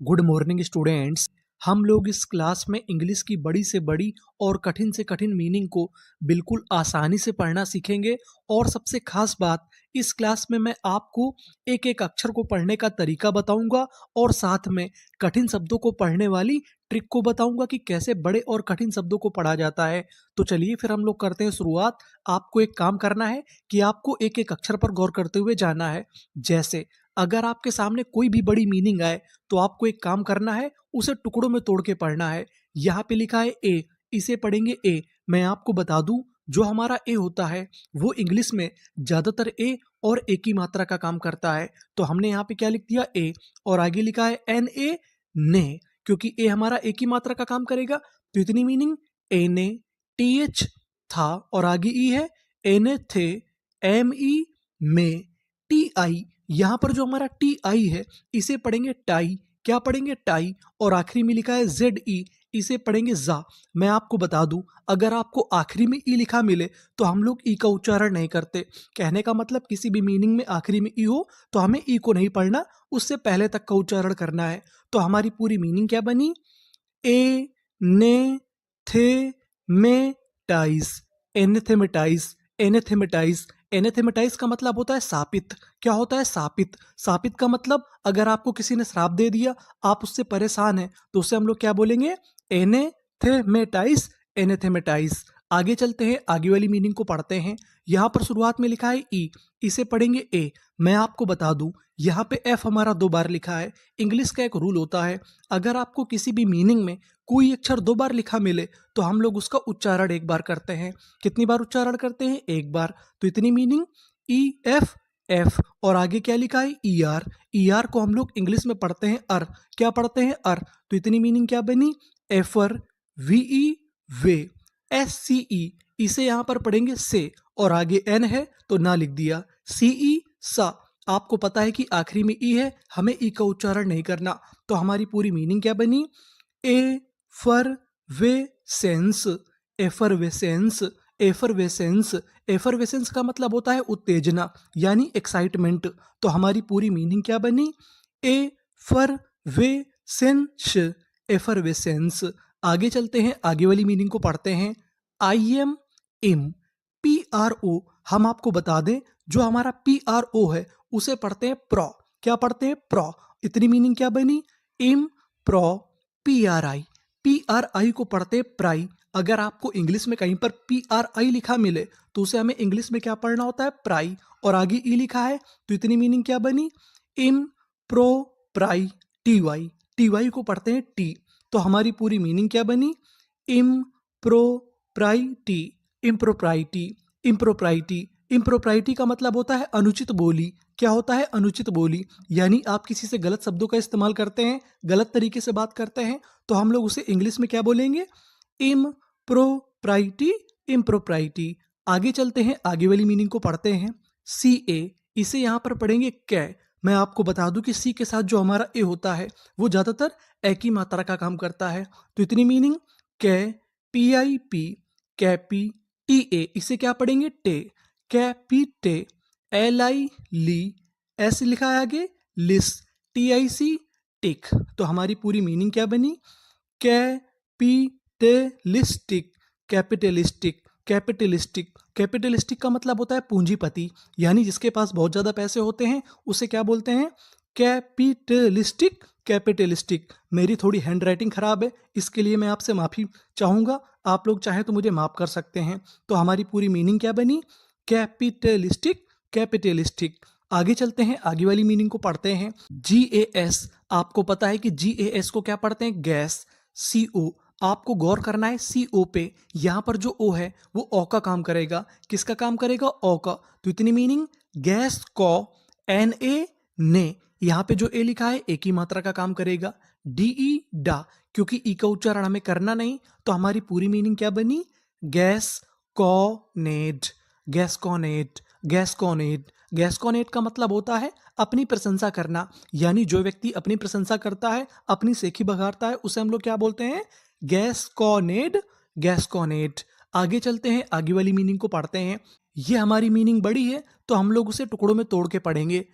Good morning students. हम लोग इस क्लास में इंग्लिश की बड़ी से बड़ी और कठिन से कठिन मीनिंग को बिल्कुल आसानी से पढ़ना सीखेंगे। और सबसे खास बात, इस क्लास में मैं आपको एक एक अक्षर को पढ़ने का तरीका बताऊंगा और साथ में कठिन शब्दों को पढ़ने वाली ट्रिक को बताऊंगा कि कैसे बड़े और कठिन शब्दों को पढ़ा जाता है। तो चलिए फिर हम लोग करते हैं शुरुआत। आपको एक काम करना है कि आपको एक एक अक्षर पर गौर करते हुए जाना है। जैसे अगर आपके सामने कोई भी बड़ी मीनिंग आए तो आपको एक काम करना है, उसे टुकड़ों में तोड़ के पढ़ना है। यहाँ पे लिखा है ए, इसे पढ़ेंगे ए। मैं आपको बता दूं, जो हमारा ए होता है वो इंग्लिश में ज्यादातर ए और ए की मात्रा का काम करता है। तो हमने यहाँ पे क्या लिख दिया, ए, और आगे लिखा है एन ए, ने, क्योंकि ए हमारा ए की मात्रा का काम करेगा। तो इतनी मीनिंग, ए ने, टी एच था, और आगे ई है, एन ए थे, एम ई में, टी आई, यहाँ पर जो हमारा टी आई है इसे पढ़ेंगे टाई। क्या पढ़ेंगे, टाई। और आखिरी में लिखा है जेड ई, इसे पढ़ेंगे जा। मैं आपको बता दूं, अगर आपको आखिरी में ई लिखा मिले तो हम लोग ई का उच्चारण नहीं करते। कहने का मतलब, किसी भी मीनिंग में आखिरी में ई हो तो हमें ई को नहीं पढ़ना, उससे पहले तक का उच्चारण करना है। तो हमारी पूरी मीनिंग क्या बनी, ए ने थे में टाइस, एनेथेमेटाइज, एनेथेमेटाइज। एनेथेमेटाइज का मतलब होता है सापित। क्या होता है, सापित। सापित का मतलब, अगर आपको किसी ने श्राप दे दिया, आप उससे परेशान हैं, तो उससे हम लोग क्या बोलेंगे, एनेथेमेटाइज, एनेथेमेटाइज। आगे चलते हैं, आगे वाली मीनिंग को पढ़ते हैं। यहाँ पर शुरुआत में लिखा है ई, इसे पढ़ेंगे ए। मैं आपको बता दूं, यहाँ पे एफ हमारा 2 बार लिखा है। इंग्लिश का एक रूल होता है, अगर आपको किसी भी मीनिंग में कोई अक्षर 2 बार लिखा मिले तो हम लोग उसका उच्चारण 1 बार करते हैं। कितनी बार उच्चारण करते हैं, 1 बार। तो इतनी मीनिंग, ई एफ, एफ, और आगे क्या लिखा है, ई आर। ई आर को हम लोग इंग्लिश में पढ़ते हैं अर। क्या पढ़ते हैं, अर। तो इतनी मीनिंग क्या बनी, एफर, वी, वे, एस सी ई, इसे यहां पर पढ़ेंगे से, और आगे एन है तो ना लिख दिया, सी ई, सा। आपको पता है कि आखिरी में ई है, हमें ई का उच्चारण नहीं करना। तो हमारी पूरी मीनिंग क्या बनी, ए फर वे सेंस, एफरवेसेंस, एफरवेसेंस। एफरवेसेंस का मतलब होता है उत्तेजना, यानी एक्साइटमेंट। तो हमारी पूरी मीनिंग क्या बनी, ए फर वे सेंस, एफरवेसेंस। आगे चलते हैं, आगे वाली मीनिंग को पढ़ते हैं। आई एम इम, पी आर ओ। हम आपको बता दें, जो हमारा पी आर ओ है उसे पढ़ते हैं प्रो। क्या पढ़ते हैं, प्रो। इतनी मीनिंग क्या बनी, इम प्रो, पी आर आई। पी आर आई को पढ़ते हैं प्राई। अगर आपको इंग्लिश में कहीं पर पी आर आई लिखा मिले तो उसे हमें इंग्लिश में क्या पढ़ना होता है, प्राई, और आगे ई लिखा है। तो इतनी मीनिंग क्या बनी, इम प्रो प्राई टी वाई। टी वाई को पढ़ते हैं टी। तो हमारी पूरी मीनिंग क्या बनी, इम प्रो प्राइटी, इम्प्रोप्राइटी, इम्प्रोप्राइटी। इम्प्रोप्राइटी का मतलब होता है अनुचित बोली। क्या होता है, अनुचित बोली, यानी आप किसी से गलत शब्दों का इस्तेमाल करते हैं, गलत तरीके से बात करते हैं, तो हम लोग उसे इंग्लिश में क्या बोलेंगे, इम्प्रोप्राइटी, इम्प्रोप्राइटी। आगे चलते हैं, आगे वाली मीनिंग को पढ़ते हैं। सी ए, इसे यहाँ पर पढ़ेंगे कै। मैं आपको बता दूं कि सी के साथ जो हमारा ए होता है वो ज़्यादातर ए की मात्रा का काम करता है। तो इतनी मीनिंग, कै, पी आई पी, कैपी, टी ए, इसे क्या पढ़ेंगे, टे, कैपीटे, एल आई ली, एस लिखा है आगे, लिस, टी आई सी, टिक। तो हमारी पूरी मीनिंग क्या बनी, कैपिटलिस्टिक, कैपिटलिस्टिक, कैपिटलिस्टिक। कैपिटलिस्टिक का मतलब होता है पूंजीपति, यानी जिसके पास बहुत ज़्यादा पैसे होते हैं उसे क्या बोलते हैं, कैपिटलिस्टिक, कैपिटलिस्टिक। मेरी थोड़ी हैंड राइटिंग खराब है, इसके लिए मैं आपसे माफ़ी चाहूँगा। आप लोग चाहें तो मुझे माफ़ कर सकते हैं। तो हमारी पूरी मीनिंग क्या बनी, कैपिटलिस्टिक, कैपिटलिस्टिक। आगे चलते हैं, आगे वाली मीनिंग को पढ़ते हैं। जी ए एस, आपको पता है कि जी ए एस को क्या पढ़ते हैं, गैस। सी ओ, आपको गौर करना है सी ओ पे। यहाँ पर जो ओ है वो ओ का काम करेगा। किसका काम करेगा, ओ का। तो इतनी मीनिंग, गैस को, एन ए, ने, यहाँ पे जो ए लिखा है ए की मात्रा का काम करेगा। डी ई, डा, क्योंकि ई का उच्चारण हमें करना नहीं, तो हमारी पूरी मीनिंग क्या बनी, गैस कॉनेड, गैस्कोनेट, गैस्कोनेट। गैस्कोनेट का मतलब होता है अपनी प्रशंसा करना, यानी जो व्यक्ति अपनी प्रशंसा करता है, अपनी सेखी बघारता है, उसे हम लोग क्या बोलते हैं, गैस्कोनेड, गैस्कोनेट। आगे चलते हैं, आगे वाली मीनिंग को पढ़ते हैं। ये हमारी मीनिंग बड़ी है तो हम लोग उसे टुकड़ों में तोड़ के पढ़ेंगे।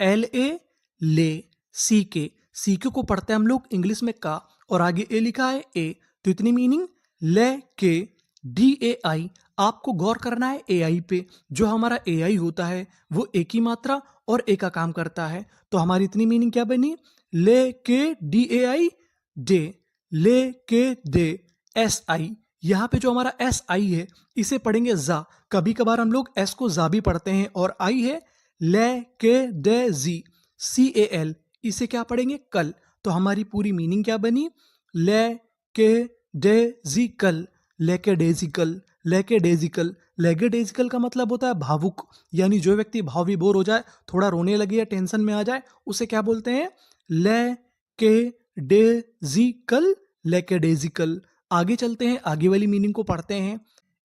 एल ए, ले, सी के, सी के को पढ़ते हैं हम लोग इंग्लिश में का, और आगे ए लिखा है ए, तो इतनी मीनिंग ले के डी ए आई। आपको गौर करना है ए आई पे। जो हमारा ए आई होता है वो एक ही मात्रा और एक का काम करता है, तो हमारी इतनी मीनिंग क्या बनी, ले के डी ए आई डे, ले के दे एस आई। यहाँ पे जो हमारा एस आई है इसे पढ़ेंगे जा। कभी कभार हम लोग एस को जा भी पढ़ते हैं, और आई है ले के दे जी सी ए एल, इसे क्या पढ़ेंगे कल। तो हमारी पूरी मीनिंग क्या बनी, ले के डे जी कल, लेके डेजिकल, लेके डेजिकल। लेके डेजिकल का मतलब होता है भावुक, यानी जो व्यक्ति भाव विभोर हो जाए, थोड़ा रोने लगे या टेंशन में आ जाए, उसे क्या बोलते हैं, ले के डेजिकल, लेके डेजिकल। आगे चलते हैं, आगे वाली मीनिंग को पढ़ते हैं।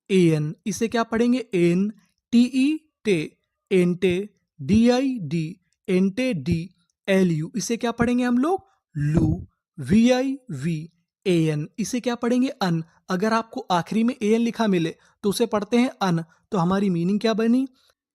एन, इसे क्या पढ़ेंगे, एन टी ई टे, एंटे, डी आई डी, एंटे डी, एल यू, इसे क्या पढ़ेंगे हम लोग, लू, v i v, a n, इसे क्या पढ़ेंगे अन। अगर आपको आखिरी में ए एन लिखा मिले तो उसे पढ़ते हैं अन। तो हमारी मीनिंग क्या बनी,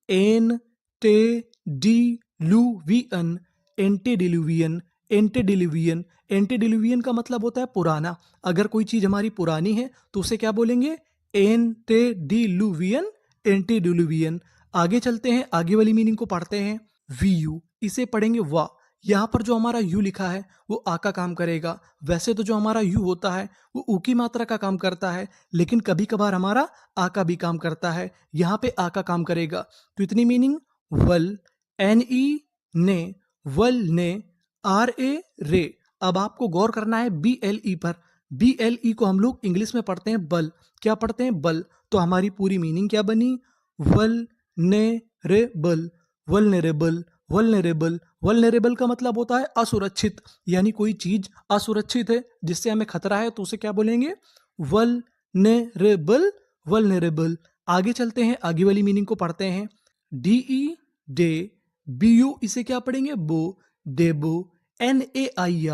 एन टे डी लू वी अन, एंटेडिलुवियन, एंटेडिलुवियन। एंटेडिलुवियन का मतलब होता है पुराना। अगर कोई चीज हमारी पुरानी है तो उसे क्या बोलेंगे, एंटेडिलुवियन, एंटेडिलुवियन। आगे चलते हैं, आगे वाली मीनिंग को पढ़ते हैं। वी यू, इसे पढ़ेंगे वा। यहाँ पर जो हमारा यू लिखा है वो आ का काम करेगा। वैसे तो जो हमारा यू होता है वो ऊ की मात्रा का काम करता है, लेकिन कभी कभार हमारा आ का भी काम करता है। यहाँ पे आ का काम करेगा, तो इतनी मीनिंग वल, एन ई ने, वल ने, आर ए रे। अब आपको गौर करना है बी एल ई पर। बी एल ई को हम लोग इंग्लिश में पढ़ते हैं बल। क्या पढ़ते हैं, बल। तो हमारी पूरी मीनिंग क्या बनी, वल ने रे बल, वल्नरेबल, वल्नरेबल। वल्नरेबल का मतलब होता है असुरक्षित, यानी कोई चीज असुरक्षित है जिससे हमें खतरा है, तो उसे क्या बोलेंगे, वल्नरेबल, वल्नरेबल। आगे चलते हैं, आगे वाली मीनिंग को पढ़ते हैं। डी ई डे, बी यू, इसे क्या पढ़ेंगे, बो, डेबो, एन ए आई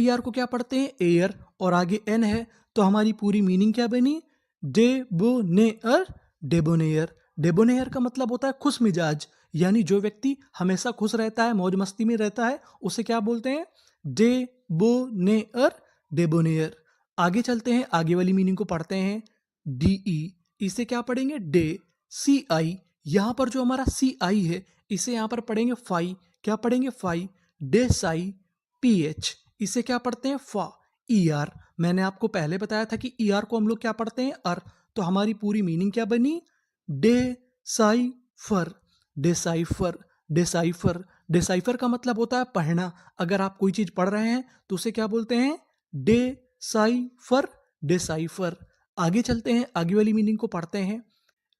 आर को क्या पढ़ते हैं, एयर, और आगे एन है, तो हमारी पूरी मीनिंग क्या बनी, डेबोनेयर, डेबोनेयर। डेबोनेयर का मतलब होता है खुश मिजाज, यानी जो व्यक्ति हमेशा खुश रहता है, मौज मस्ती में रहता है, उसे क्या बोलते हैं, डेबोनेयर, डेबोनेयर। आगे चलते हैं, आगे वाली मीनिंग को पढ़ते हैं। डी ई, इसे क्या पढ़ेंगे, डे, सी आई। यहाँ पर जो हमारा सी आई है इसे यहाँ पर पढ़ेंगे फाई। क्या पढ़ेंगे, फाई, डे साई, पी एच, इसे क्या पढ़ते हैं, फा, ई आर। मैंने आपको पहले बताया था कि ई आर को हम लोग क्या पढ़ते हैं, अर। तो हमारी पूरी मीनिंग क्या बनी, डे साई फर, डिसाइफर, डिसाइफर। डिसाइफर का मतलब होता है पढ़ना। अगर आप कोई चीज पढ़ रहे हैं तो उसे क्या बोलते हैं, डिसाइफर, डिसाइफर। आगे चलते हैं, आगे वाली मीनिंग को पढ़ते हैं।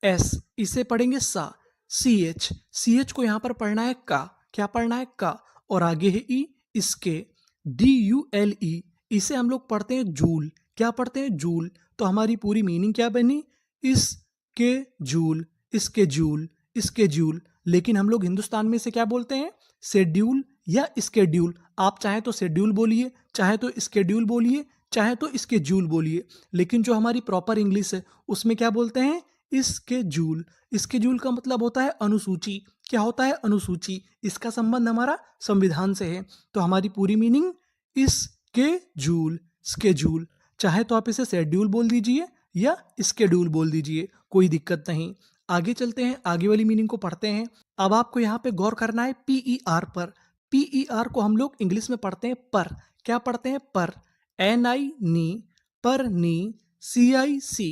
एस, इसे पढ़ेंगे सा, सी एच को यहां पर पढ़ना है का। क्या पढ़ना है, का, और आगे है ई, इसके, डी यू एल ई, इसे हम लोग पढ़ते हैं जूल। क्या पढ़ते हैं, जूल। तो हमारी पूरी मीनिंग क्या बनी, इसके जूल, इसके जूल, स्केड्यूल। लेकिन हम लोग हिंदुस्तान में इसे क्या बोलते हैं, शेड्यूल या स्केड्यूल। आप चाहे तो शेड्यूल बोलिए, चाहे तो स्केड्यूल बोलिए, चाहे तो स्केड्यूल बोलिए, लेकिन जो हमारी प्रॉपर इंग्लिश है उसमें क्या बोलते हैं, स्केड्यूल। स्केड्यूल का मतलब होता है अनुसूची। क्या होता है, अनुसूची। इसका संबंध हमारा संविधान से है। तो हमारी पूरी मीनिंग स्केड्यूल, स्केड्यूल। चाहे तो आप इसे शेड्यूल बोल दीजिए या स्केड्यूल बोल दीजिए, कोई दिक्कत नहीं। आगे चलते हैं, आगे वाली मीनिंग को पढ़ते हैं। अब आपको यहाँ पे गौर करना है पीई आर पर। पीई आर को हम लोग इंग्लिश में पढ़ते हैं पर। क्या पढ़ते हैं, पर, एन आई नी, पर नी, सी आई सी,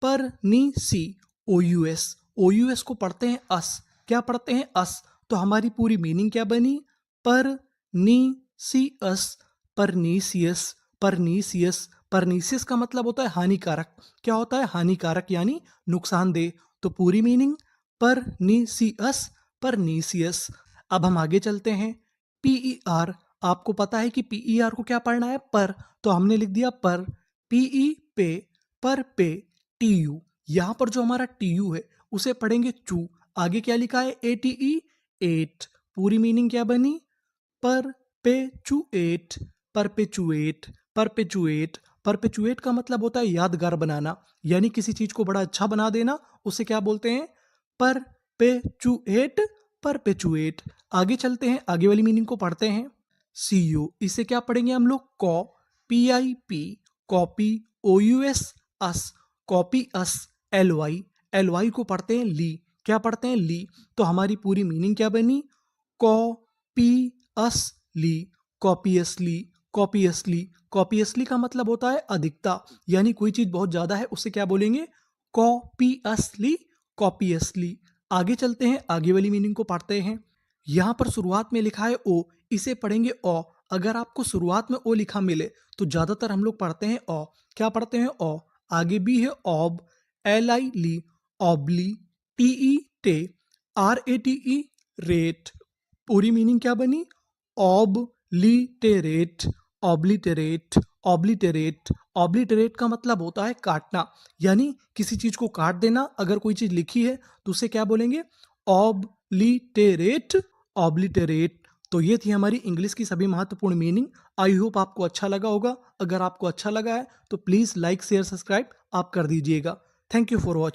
पर नी सी, ओ यू एस को पढ़ते हैं अस। क्या पढ़ते हैं, अस। तो हमारी पूरी मीनिंग क्या बनी, पर नी सी अस, परनीसियस, परनीसियस। परनीसियस का मतलब होता है हानिकारक। क्या होता है, हानिकारक यानी नुकसानदेह। तो पूरी मीनिंग परनीसियस, परनीसियस। अब हम आगे चलते हैं। पीई आर, आपको पता है कि पीई आर को क्या पढ़ना है, पर। तो हमने लिख दिया पर, पीई पे, पर पे, टी यू। यहां पर जो हमारा टी यू है उसे पढ़ेंगे चू। आगे क्या लिखा है, ए टी ई, एट। पूरी मीनिंग क्या बनी, पर पे चू एट, परपेचुएट, परपेचुएट। परपेचुएट का मतलब होता है यादगार बनाना, यानी किसी चीज को बड़ा अच्छा बना देना, उसे क्या बोलते हैं, परपेचुएट, परपेचुएट। आगे चलते हैं, आगे वाली मीनिंग को पढ़ते हैं। CU, इसे क्या पढ़ेंगे हम लोग? कॉ, PIP, कॉपी, OUS, अस, कॉपी अस, LY, LY को पढ़ते हैं ली, क्या पढ़ते हैं? ली। तो हमारी पूरी मीनिंग क्या बनी? कॉपी अस ली, कॉपियसली, कॉपियसली। कॉपियसली का मतलब होता है अधिकता, यानी कोई चीज बहुत ज्यादा है उसे क्या बोलेंगे? कॉपियसली, कॉपियसली। आगे चलते हैं, आगे वाली मीनिंग को पढ़ते हैं। यहाँ पर शुरुआत में लिखा है ओ, इसे पढ़ेंगे ओ। अगर आपको शुरुआत में ओ लिखा मिले तो ज्यादातर हम लोग पढ़ते हैं ओ। क्या पढ़ते हैं? ओ। आगे भी है ऑब, LI ली, ऑबली, TE टे, RATE रेट। पूरी मीनिंग क्या बनी? ऑबलिटेरेट, ऑब्लिटेरेट, ऑब्लिटेरेट। ऑब्लिटेरेट का मतलब होता है काटना, यानी किसी चीज को काट देना। अगर कोई चीज लिखी है तो उसे क्या बोलेंगे? ऑब्लिटेरेट, ऑब्लिटेरेट। तो ये थी हमारी इंग्लिश की सभी महत्वपूर्ण मीनिंग। आई होप आपको अच्छा लगा होगा। अगर आपको अच्छा लगा है तो प्लीज लाइक शेयर सब्सक्राइब आप कर दीजिएगा। Thank you for watching.